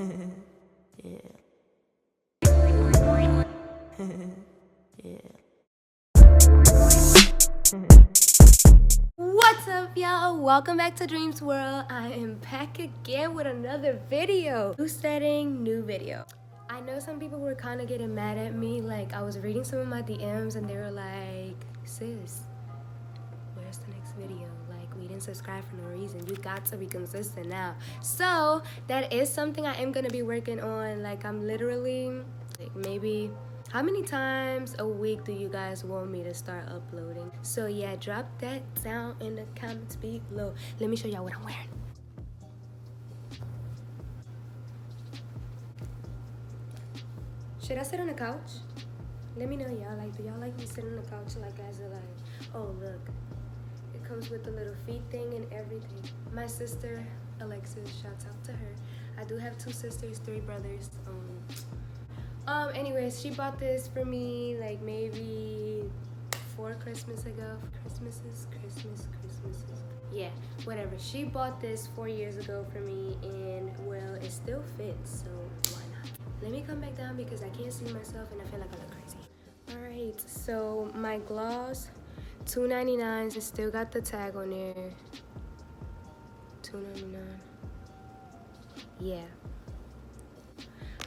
Yeah. Yeah. What's up, y'all? Welcome back to Dreams World. I am back again with another video. New setting, new video. I know some people were kind of getting mad at me. Like, I was reading some of my DMs and they were like, sis, where's the next video? Like, we didn't subscribe for no reason. You got to be consistent now. So that is something I am gonna be working on. Like, I'm literally like, maybe how many times a week do you guys want me to start uploading? So yeah, drop that down in the comments below. Let me show y'all what I'm wearing. Should I sit on the couch? Let me know, y'all. Like, do y'all like me sitting on the couch like as a like, oh look, it comes with the little feet thing and everything. My sister Alexis, shouts out to her. I do have 2 sisters, 3 brothers. Anyways, she bought this for me like maybe 4 Christmas ago. Christmases. Yeah, whatever. She bought this 4 years ago for me, and well, it still fits, so why not? Let me come back down because I can't see myself and I feel like I look crazy. Alright, so my gloss, $2.99, and still got the tag on there. $2.99. Yeah.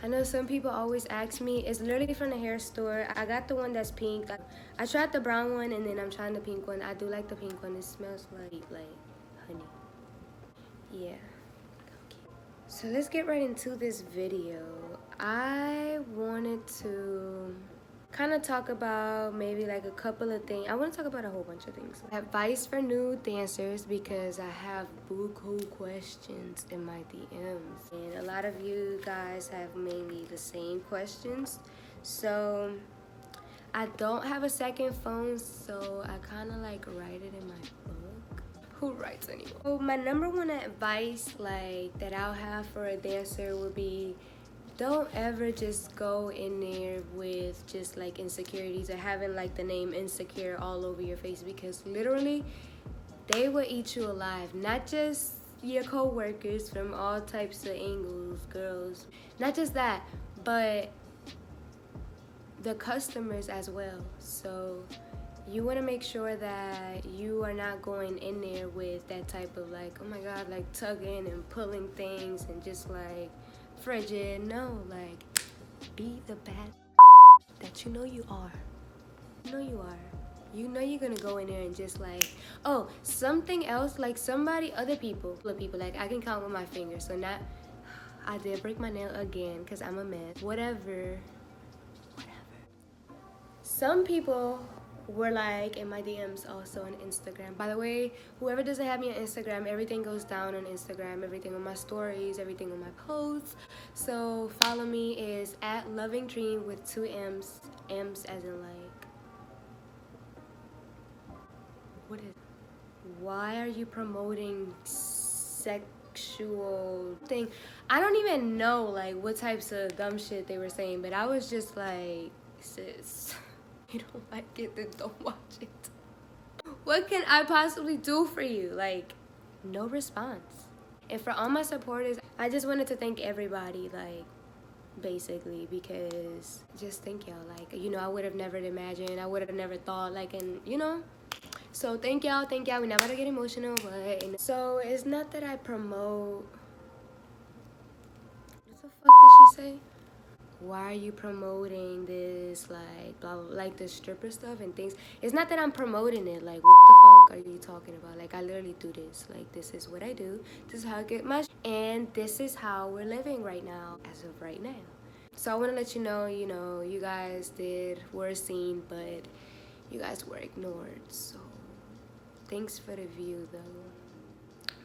I know some people always ask me, it's literally from the hair store. I got the one that's pink. I tried the brown one and then I'm trying the pink one. I do like the pink one. It smells like honey. Yeah. Okay. So let's get right into this video. I wanted to kind of talk about maybe like a couple of things. I want to talk about a whole bunch of things. Advice for new dancers, because I have buku questions in my DMs and a lot of you guys have mainly the same questions. So I don't have a second phone, so I kind of like write it in my book. Who writes anymore? So my number one advice like that I'll have for a dancer would be, don't ever just go in there with just like insecurities or having like the name insecure all over your face, because literally they will eat you alive. Not just your co-workers from all types of angles, girls, not just that, but the customers as well. So you want to make sure that you are not going in there with that type of like, oh my god, like tugging and pulling things and just like frigid. No, like, be the bad that you know you are. You know you are. You know you're gonna go in there and just like, oh, something else, like other people, like I can count with my fingers. So not, I did break my nail again because I'm a mess. Whatever. Some people were like in my DMs also on Instagram. By the way, whoever doesn't have me on Instagram, everything goes down on Instagram. Everything on my stories, everything on my posts. So follow me is at Loving Dream with 2 M's. M's as in like, what is, why are you promoting sexual thing? I don't even know like what types of dumb shit they were saying, but I was just like, sis, you don't like it, then don't watch it. What can I possibly do for you? Like, no response. And for all my supporters, I just wanted to thank everybody, like, basically, because just thank y'all. Like, you know, I would have never imagined, I would have never thought, like, and you know. So thank y'all. We're not about to get emotional, but so it's not that I promote. What the fuck did she say? Why are you promoting this, like, blah, blah, like the stripper stuff and things? It's not that I'm promoting it. Like, what the fuck are you talking about? Like, I literally do this. Like, this is what I do. This is how I get my and this is how we're living right now, as of right now. So I want to let you know, you guys were seen, but you guys were ignored. So thanks for the view, though.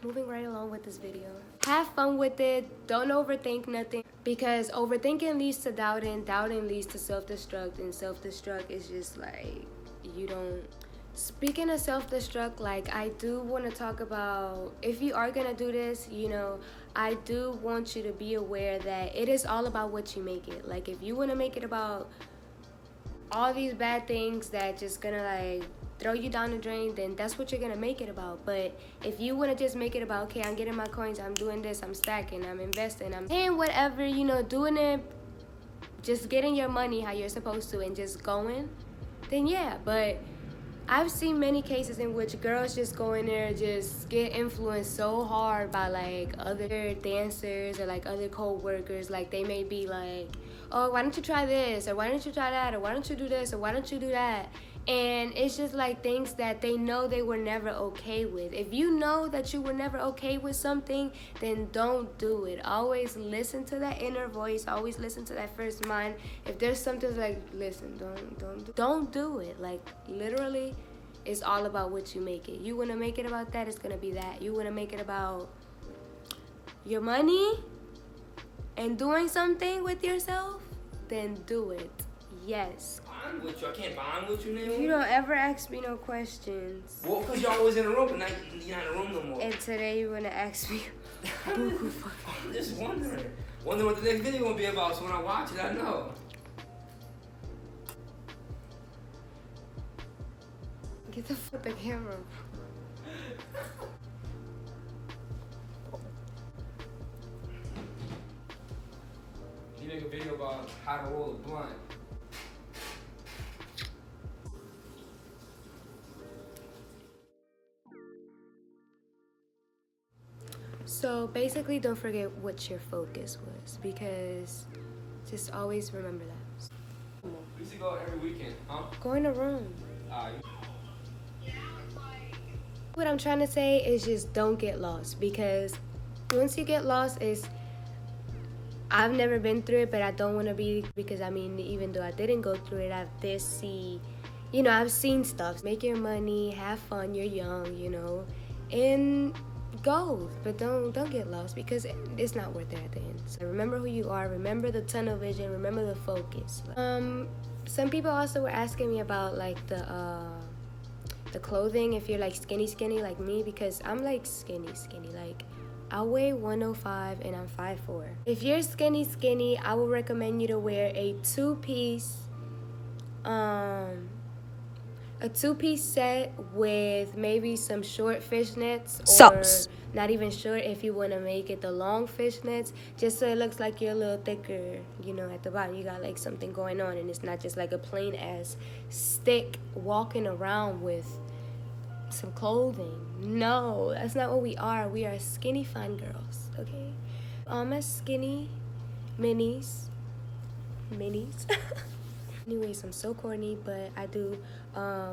Moving right along with this video. Have fun with it. Don't overthink nothing, because overthinking leads to doubting. Doubting leads to self-destruct, and self-destruct is just like, you don't. Speaking of self-destruct, like, I do want to talk about, if you are gonna do this, I do want you to be aware that it is all about what you make it. Like, if you want to make it about all these bad things that just gonna like throw you down the drain, then that's what you're gonna make it about. But if you wanna just make it about, okay, I'm getting my coins, I'm doing this, I'm stacking, I'm investing, I'm paying whatever, you know, doing it, just getting your money how you're supposed to and just going, then yeah. But I've seen many cases in which girls just go in there, just get influenced so hard by like other dancers or like other co-workers. Like they may be like, oh, why don't you try this, or why don't you try that, or why don't you do this, or why don't you do that? And it's just like things that they know they were never okay with. If you know that you were never okay with something, then don't do it. Always listen to that inner voice. Always listen to that first mind. If there's something like, listen, don't do it. Like literally, it's all about what you make it. You want to make it about that, it's gonna be that. You want to make it about your money and doing something with yourself, then do it. Yes. Bond with you? I can't bond with you now? You don't ever ask me no questions. Well, because you're always in the room, but now you're not in the room no more. And today you want to ask me. I'm just wondering. Wondering what the next video gonna be about, so when I watch it, I know. Get the fuck the camera. You make a video about how to roll a blunt. So basically, don't forget what your focus was, because just always remember that. We used to go every weekend, huh? Go in a room. You... What I'm trying to say is just don't get lost, because once you get lost, I've never been through it, but I don't want to be, because I mean, even though I didn't go through it, I've seen stuff. Make your money, have fun, you're young, you know, and go, but don't get lost, because it's not worth it at the end. So remember who you are, remember the tunnel vision, remember the focus. Some people also were asking me about like the clothing, if you're like skinny like me, because I'm like skinny, like I weigh 105 and I'm 5'4". If you're skinny, I would recommend you to wear a two-piece set with maybe some short fishnets, or socks. Not even short if you want to make it the long fishnets, just so it looks like you're a little thicker, you know, at the bottom. You got like something going on, and it's not just like a plain ass stick walking around with some clothing. No, that's not what we are. We are skinny fine girls, okay? I'm a skinny minis. Anyways, I'm so corny, but I do.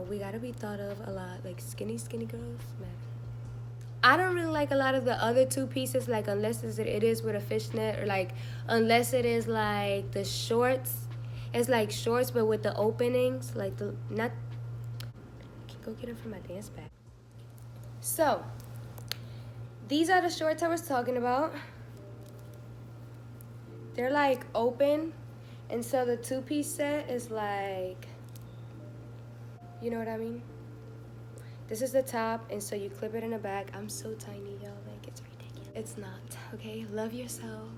We gotta be thought of a lot, like skinny girls, man. I don't really like a lot of the other two pieces, like unless it is with a fishnet, or like unless it is like the shorts. It's like shorts but with the openings, like I can go get them from my dance bag. So these are the shorts I was talking about. They're like open, and so the two-piece set is like, you know what I mean? This is the top, and so you clip it in the back. I'm so tiny, y'all, like it's ridiculous. It's not, okay? Love yourself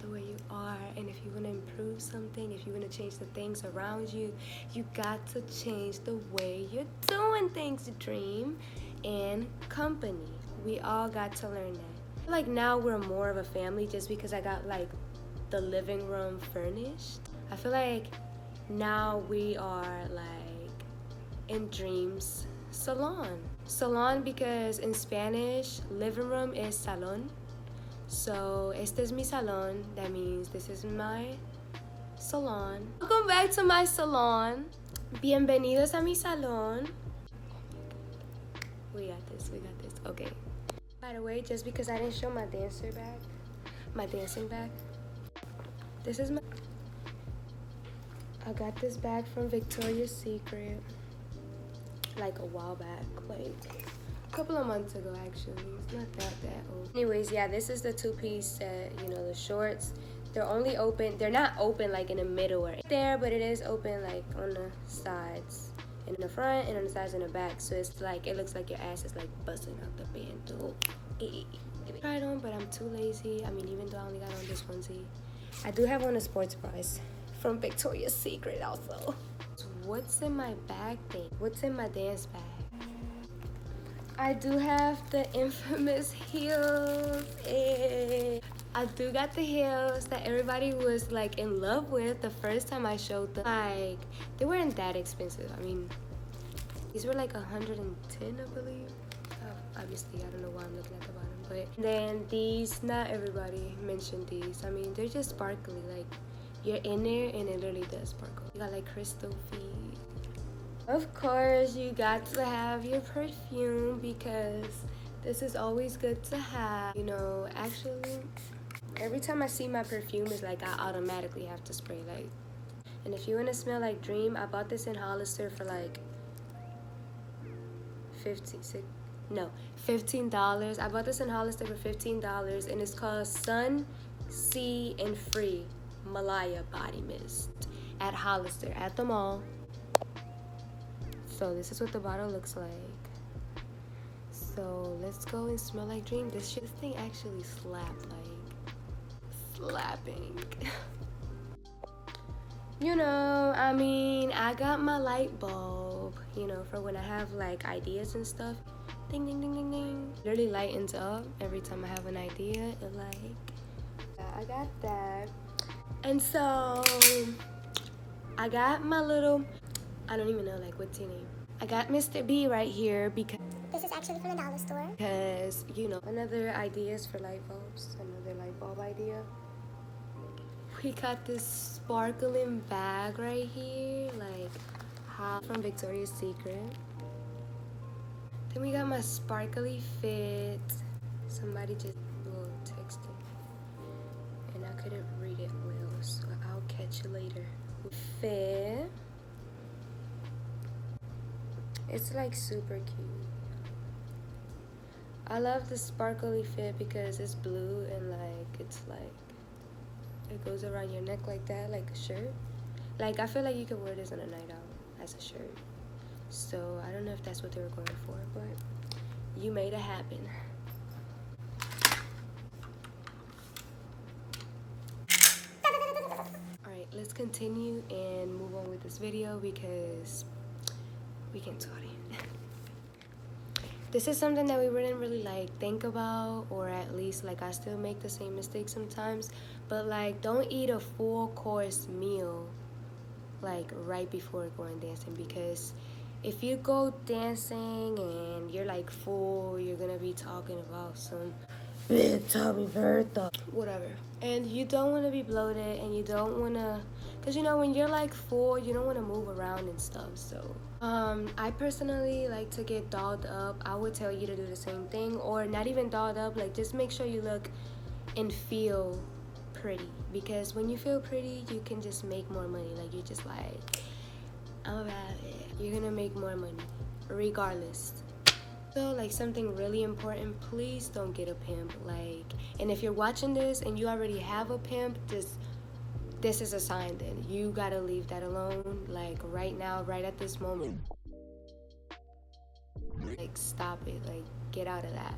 the way you are, and if you want to improve something, if you want to change the things around you, you got to change the way you're doing things. Dream and company. We all got to learn that. Like now we're more of a family just because I got like the living room furnished. I feel like now we are like in Dream's salon, because in Spanish living room is salon. So este es mi salon, that means this is my salon. Welcome back to my salon. Bienvenidos a mi salon. We got this, okay. By the way, just because I didn't show my dancing bag, this is I got this bag from Victoria's Secret like a while back, like a couple of months ago actually. It's not that old. Anyways, yeah, this is the two-piece set, you know, the shorts. They're only open, they're not open like in the middle or there, but it is open like on the sides, in the front and on the sides and the back. So it's like, it looks like your ass is like busting out the band. I tried on, but I'm too lazy. I mean, even though I only got on this onesie, I do have on a sports bras from Victoria's Secret also. what's in my bag thing? What's in my dance bag? I do have the infamous heels. I do got the heels that everybody was like in love with the first time I showed them. Like, they weren't that expensive. I mean, these were like 110, I believe. Obviously, I don't know why I'm looking at the bottom. But then these, not everybody mentioned these. I mean, they're just sparkly. Like, you're in there and it literally does sparkle. You got like crystal feet. Of course, you got to have your perfume because this is always good to have. You know, actually, every time I see my perfume, it's like I automatically have to spray. Like, and if you want to smell like Dream, I bought this in Hollister for like $15. I bought this in Hollister for $15, and it's called Sun, Sea, and Free Malaya Body Mist at Hollister at the mall. So this is what the bottle looks like. So let's go and smell like Dream. This thing actually slapped, like slapping. You know, I mean, I got my light bulb, you know, for when I have like ideas and stuff. Ding, ding, ding, ding, ding. Literally lightens up every time I have an idea. It like, I got that. And so I got my little, I don't even know like what's your name. I got Mr. B right here because this is actually from the dollar store. Because, you know, another ideas for light bulbs, another light bulb idea. We got this sparkling bag right here, like hot from Victoria's Secret. Then we got my sparkly fit. Somebody just texted, and I couldn't read it well, so I'll catch you later. Fit. It's like super cute. I love the sparkly fit because it's blue and like it's like it goes around your neck like that, like a shirt. Like, I feel like you could wear this on a night out as a shirt. So I don't know if that's what they were going for, but you made it happen. Alright, let's continue and move on with this video because we can talk. This is something that we wouldn't really like think about, or at least like I still make the same mistake sometimes, but like don't eat a full course meal like right before going dancing, because if you go dancing and you're like full, you're gonna be talking about some big tummy Bertha, whatever, and you don't want to be bloated, and you don't want to, because you know when you're like full, you don't want to move around and stuff. So I personally like to get dolled up. I would tell you to do the same thing, or not even dolled up, like just make sure you look and feel pretty, because when you feel pretty, you can just make more money. Like, you're just like, I'm about it. You're gonna make more money regardless. So like something really important, please don't get a pimp. Like, and if you're watching this and you already have a pimp, this is a sign. Then you gotta leave that alone, like right now, right at this moment. Like, stop it. Like, get out of that.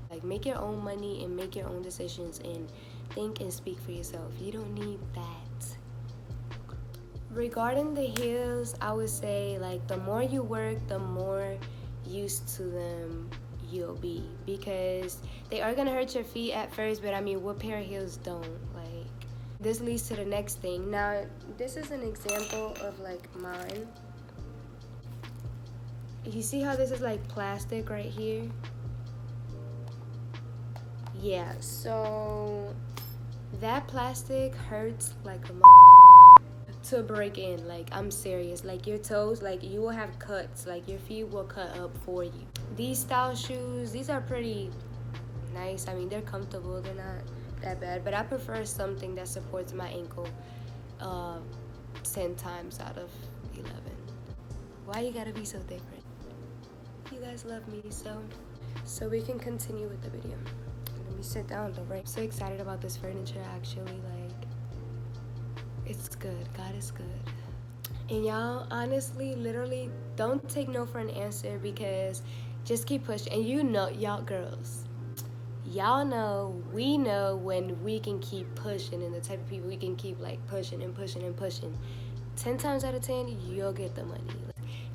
Like, make your own money and make your own decisions and think and speak for yourself. You don't need that. Regarding the heels, I would say like the more you work, the more used to them you'll be, because they are gonna hurt your feet at first, but I mean, what pair of heels don't? Like, this leads to the next thing. Now, this is an example of like mine. You see how this is like plastic right here? Yeah, so that plastic hurts like a to break in. Like, I'm serious. Like, your toes, like, you will have cuts. Like, your feet will cut up for you. These style shoes, these are pretty nice. I mean, they're comfortable. They're not that bad. But I prefer something that supports my ankle 10 times out of 11. Why you gotta be so different? You guys love me, so we can continue with the video. Let me sit down though, right? I'm so excited about this furniture, actually. Like, it's good. God is good. And y'all, honestly, literally, don't take no for an answer, because just keep pushing. And you know, y'all girls, y'all know, we know when we can keep pushing, and the type of people we can keep like pushing and pushing and pushing. 10 times out of 10, you'll get the money.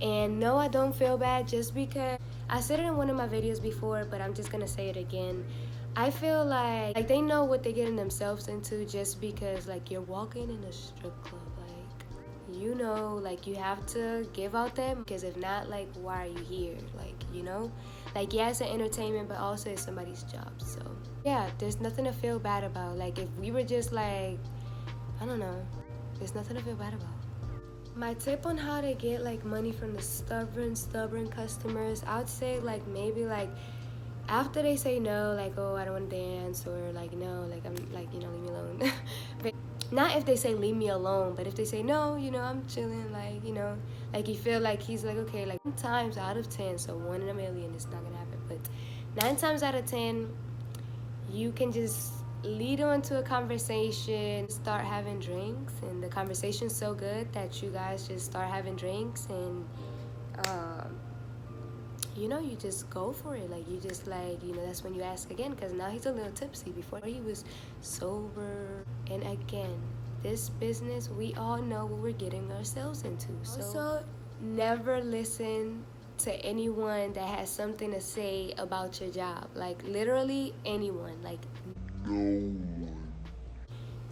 And no, I don't feel bad just because I said it in one of my videos before, but I'm just gonna say it again. I feel like they know what they're getting themselves into just because like you're walking in a strip club, like, you know, like you have to give out that, because if not, like, why are you here? Like, you know, like, yeah, it's an entertainment, but also it's somebody's job. So yeah, there's nothing to feel bad about. Like, if we were just like, I don't know, there's nothing to feel bad about. My tip on how to get like money from the stubborn customers, I would say like maybe like after they say no, like, oh, I don't want to dance, or like, no, like, I'm like, you know, leave me alone. But not if they say leave me alone, but if they say no, you know, I'm chilling, like, you know, like you feel like he's like, okay, like 9 times out of 10, so 1 in a million, it's not gonna happen, but 9 times out of 10, you can just lead on to a conversation, start having drinks, and the conversation's so good that you guys just start having drinks, and you know, you just go for it. Like, you just like, you know, that's when you ask again, because now he's a little tipsy. Before he was sober. And again, this business, we all know what we're getting ourselves into. So also, never listen to anyone that has something to say about your job. Like, literally anyone. Like, no one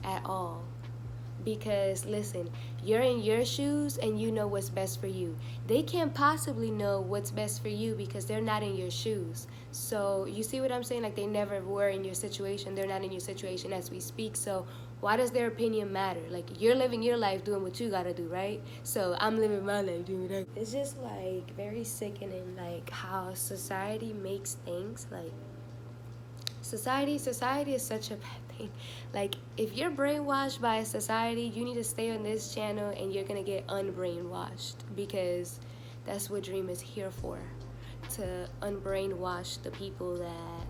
at all. Because listen, you're in your shoes and you know what's best for you. They can't possibly know what's best for you because they're not in your shoes. So you see what I'm saying? Like, they never were in your situation. They're not in your situation as we speak. So why does their opinion matter? Like, you're living your life doing what you gotta do, right? So I'm living my life doing that. It's just like very sickening, like how society makes things. Like, society is such a bad thing. Like, if you're brainwashed by society, you need to stay on this channel and you're gonna get unbrainwashed, because that's what Dream is here for, to unbrainwash the people that,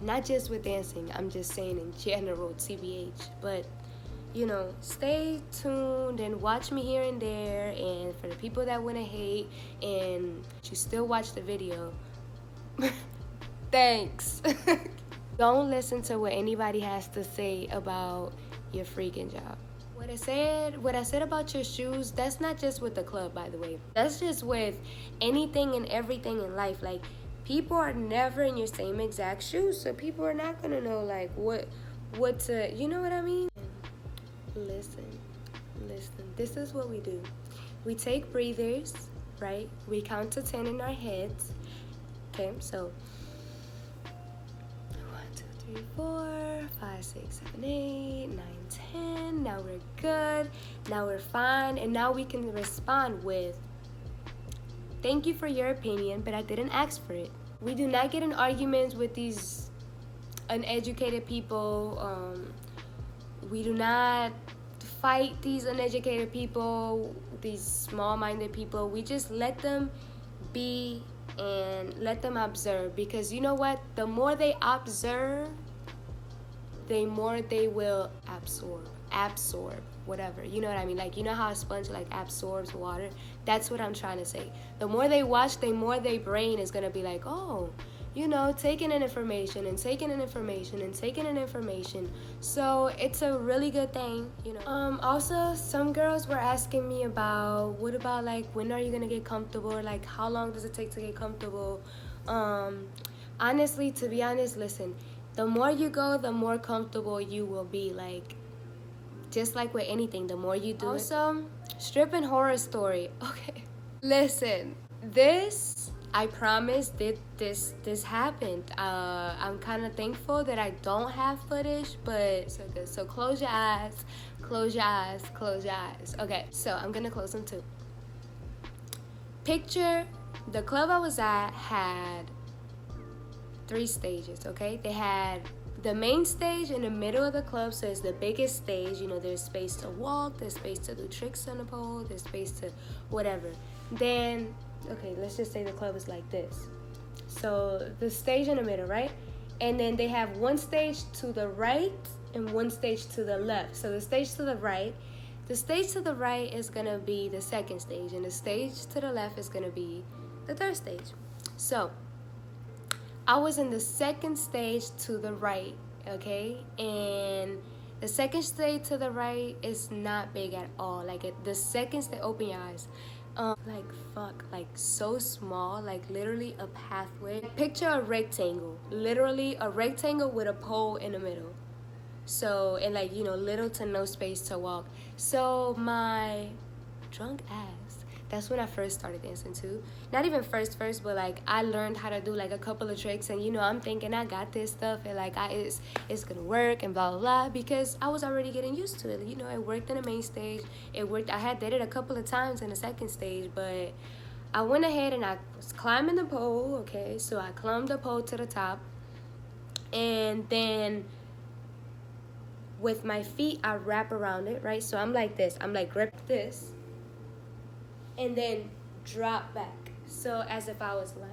not just with dancing, I'm just saying in general, TBH, but you know, stay tuned and watch me here and there. And for the people that want to hate and you still watch the video, thanks. Don't listen to what anybody has to say about your freaking job. What I said about your shoes, that's not just with the club, by the way. That's just with anything and everything in life. Like, people are never in your same exact shoes, so people are not gonna know like what to, you know what I mean? Listen. This is what we do. We take breathers, right? We count to 10 in our heads. Okay, so 3, 4, 5, 6, 7, 8, 9, 10. Now we're good. Now we're fine. And now we can respond with, thank you for your opinion, but I didn't ask for it. We do not get in arguments with these uneducated people. We do not fight these uneducated people, these small-minded people. We just let them be and let them observe, because you know what, the more they observe, the more they will absorb whatever, you know what I mean? Like, you know how a sponge like absorbs water? That's what I'm trying to say. The more they watch, the more their brain is gonna be like, oh, you know, taking in information and taking in information and taking in information. So it's a really good thing, you know. Also, some girls were asking me about, what about like, when are you gonna get comfortable? Or like, how long does it take to get comfortable? Honestly, to be honest, listen, the more you go, the more comfortable you will be. Like, just like with anything, the more you do also, stripping horror story. Okay, listen, this, I promise that this happened. I'm kind of thankful that I don't have footage, but so good. So close your eyes, close your eyes, close your eyes. Okay, so I'm gonna close them too. Picture the club I was at had 3 stages, okay? They had the main stage in the middle of the club, so it's the biggest stage. You know, there's space to walk, there's space to do tricks on the pole, there's space to whatever. Then, okay, let's just say the club is like this. So the stage in the middle, right? And then they have one stage to the right and one stage to the left. So the stage to the right is gonna be the second stage, and the stage to the left is gonna be the third stage. So I was in the second stage to the right, okay? And The second stage to the right is not big at all. Like the second stage, open your eyes. Like fuck, like so small, like literally a pathway. Picture a rectangle, literally a rectangle with a pole in the middle. So, and like, you know, little to no space to walk. So my drunk ass, that's when I first started dancing too. Not even first, but like I learned how to do like a couple of tricks, and you know, I'm thinking I got this stuff and like it's gonna work and blah blah blah, because I was already getting used to it. You know, it worked in the main stage. It worked. I had did it a couple of times in the second stage, but I went ahead and I was climbing the pole. Okay, so I climbed the pole to the top, and then with my feet I wrap around it, right? So I'm like this. I'm like grip this, and then drop back. So as if I was like,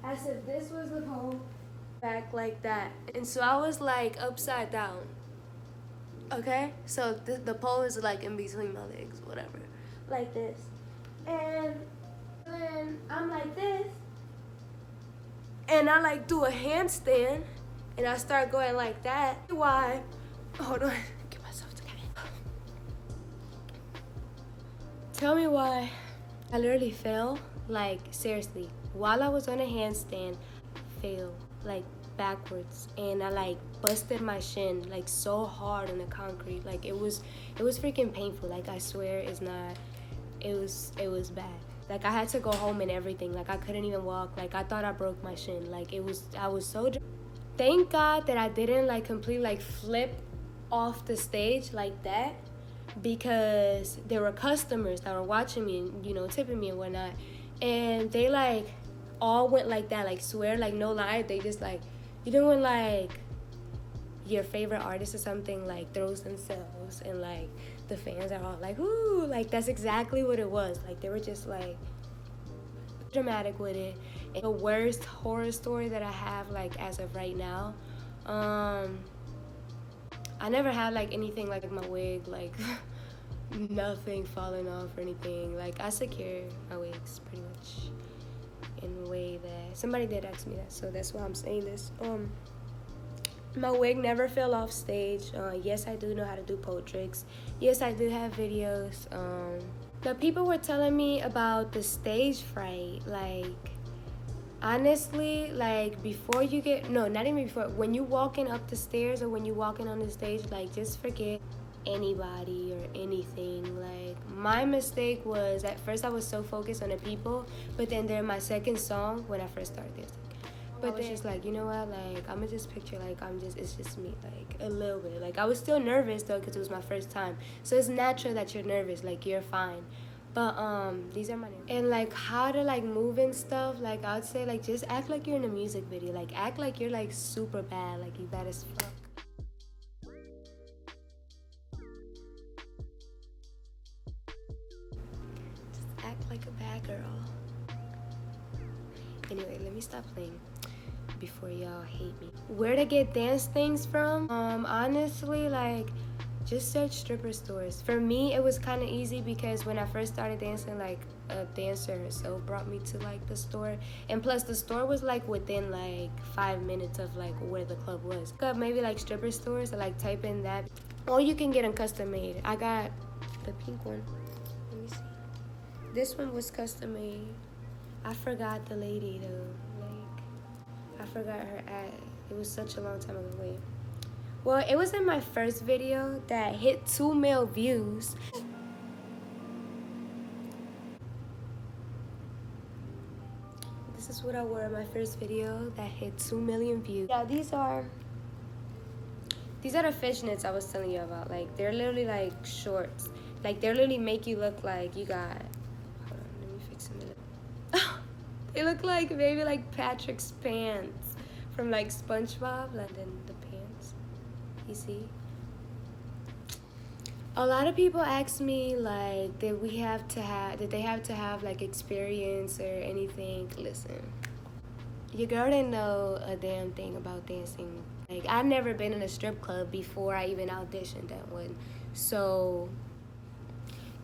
as if this was the pole, back like that. And so I was like upside down. Okay? So the pole is like in between my legs, whatever. Like this. And then I'm like this. And I like do a handstand. And I start going like that. Why? Hold on. Get myself together. Tell me why I literally fell. Like, seriously. While I was on a handstand, fell. Like, backwards. And I, like, busted my shin, like, so hard on the concrete. Like, it was freaking painful. Like, I swear it's not. It was bad. Like, I had to go home and everything. Like, I couldn't even walk. Like, I thought I broke my shin. Like, I was so... Thank God that I didn't like completely like flip off the stage like that, because there were customers that were watching me and, you know, tipping me and whatnot, and they like all went like that, like swear, like no lie, they just like, you know when like your favorite artist or something like throws themselves and like the fans are all like, ooh, like that's exactly what it was. Like they were just like dramatic with it. And the worst horror story that I have like as of right now, I never had like anything like my wig, like nothing falling off or anything. Like I secure my wigs pretty much in a way that somebody did ask me that, so that's why I'm saying this. My wig never fell off stage. Yes, I do know how to do pole tricks. Yes, I do have videos. The people were telling me about the stage fright. Like, honestly, like before you get, no, not even before, when you walking up the stairs or when you walking on the stage, like just forget anybody or anything. Like my mistake was at first I was so focused on the people, but then during my second song when I first started dancing, but I was just like, you know what, like I'm gonna just picture like it's just me, like a little bit. Like I was still nervous though because it was my first time, so it's natural that you're nervous, like you're fine. But these are my names. And like how to like move and stuff, like I would say like just act like you're in a music video, like act like you're like super bad, like you bad as fuck. Just act like a bad girl. Anyway, let me stop playing before y'all hate me. Where to get dance things from? Honestly, like just search stripper stores. For me, it was kind of easy because when I first started dancing, like a dancer herself brought me to like the store, and plus the store was like within like 5 minutes of like where the club was. Look up maybe like stripper stores, or like type in that, or you can get them custom made. I got the pink one. Let me see. This one was custom made. I forgot the lady though. Like I forgot her ad. It was such a long time ago. Wait. Well, it was in my first video that hit 2 million views. This is what I wore in my first video that hit 2 million views. Yeah, these are the fishnets I was telling you about. Like, they're literally like shorts. Like, they literally make you look like you got, hold on, let me fix them. They look like maybe like Patrick's pants from like SpongeBob, and then the pants. You see? A lot of people ask me like, did they have to have like experience or anything? Listen, your girl didn't know a damn thing about dancing. Like, I've never been in a strip club before I even auditioned at one. So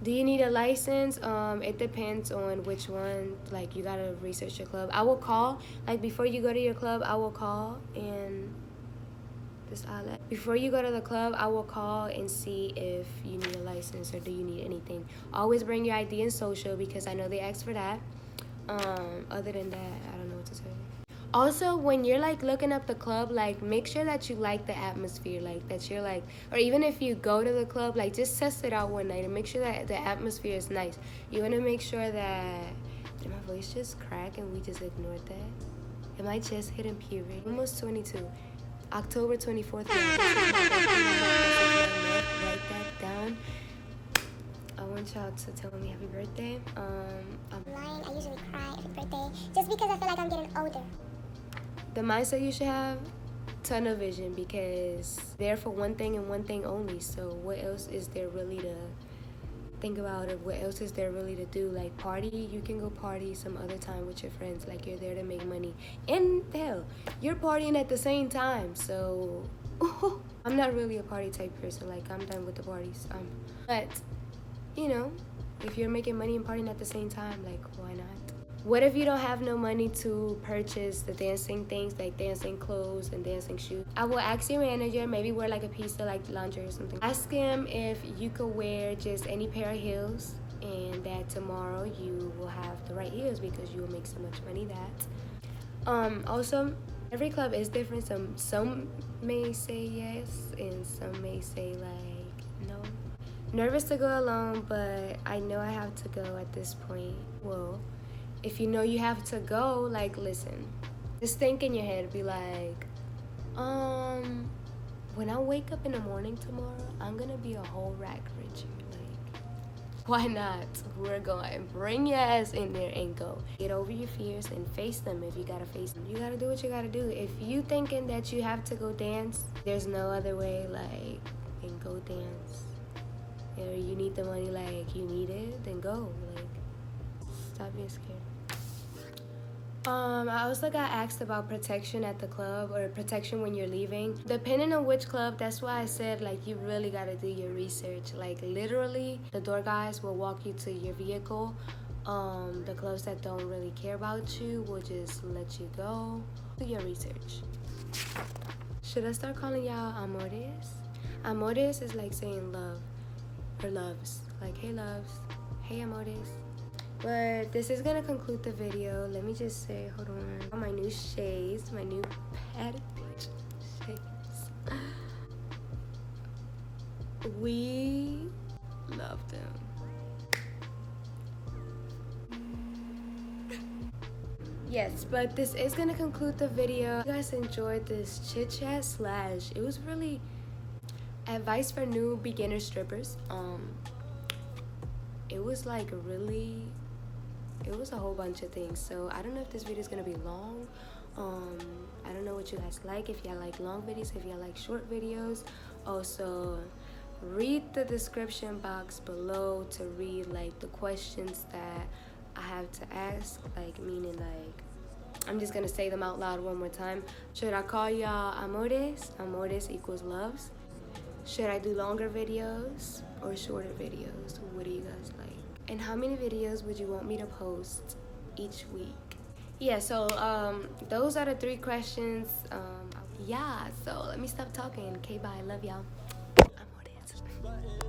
do you need a license? It depends on which one. Like, you gotta research your club. I will call, like before you go to your club, I will call and this outlet. Before you go to the club, I will call and see if you need a license or do you need anything. Always bring your ID and social because I know they ask for that. Other than that, I don't know what to say. Also, when you're like looking up the club, like make sure that you like the atmosphere, like that you're like, or even if you go to the club, like just test it out one night and make sure that the atmosphere is nice. You want to make sure that, did my voice just crack and we just ignored that? Am I just hitting puberty? Almost 22. October 24th. Write that down. I want y'all to tell me happy birthday. I'm lying. I usually cry every birthday just because I feel like I'm getting older. The mindset you should have, tunnel vision, because they're for one thing and one thing only. So what else is there really to think about, or what else is there really to do? Like party, you can go party some other time with your friends, like you're there to make money. And hell, you're partying at the same time. So I'm not really a party type person, like I'm done with the parties. But you know, if you're making money and partying at the same time, like why not? What if you don't have no money to purchase the dancing things, like dancing clothes and dancing shoes? I will ask your manager, maybe wear like a piece of like lingerie or something. Ask him if you could wear just any pair of heels and that tomorrow you will have the right heels because you will make so much money that. Also, every club is different. Some may say yes and some may say like no. Nervous to go alone, but I know I have to go at this point. Well, if you know you have to go, like, listen. Just think in your head, be like, when I wake up in the morning tomorrow, I'm gonna be a whole rack richer. Like, why not? We're going. Bring your ass in there and go. Get over your fears and face them if you gotta face them. You gotta do what you gotta do. If you thinking that you have to go dance, there's no other way, like, and go dance. Or you need the money, like, you need it, then go. Like, stop being scared. I also got asked about protection at the club or protection when you're leaving. Depending on which club, that's why I said like you really gotta do your research. Like literally, the door guys will walk you to your vehicle. The clubs that don't really care about you will just let you go. Do your research. Should I start calling y'all amores? Amores is like saying love or loves. Like hey loves, hey amores. But this is gonna conclude the video. Let me just say, hold on. My new shades, my new padded shades. We love them. Yes, but this is gonna conclude the video. If you guys enjoyed this chit chat / it was really advice for new beginner strippers. It was like really, it was a whole bunch of things. So I don't know if this video is gonna be long. I don't know what you guys like, if y'all like long videos, if y'all like short videos. Also, read the description box below to read like the questions that I have to ask, like meaning like I'm just gonna say them out loud one more time. Should I call y'all amores? Amores equals loves. Should I do longer videos or shorter videos? What do you guys like? And how many videos would you want me to post each week? Yeah, so those are the 3 questions. Yeah, so let me stop talking. Okay, bye. Love y'all. Amores.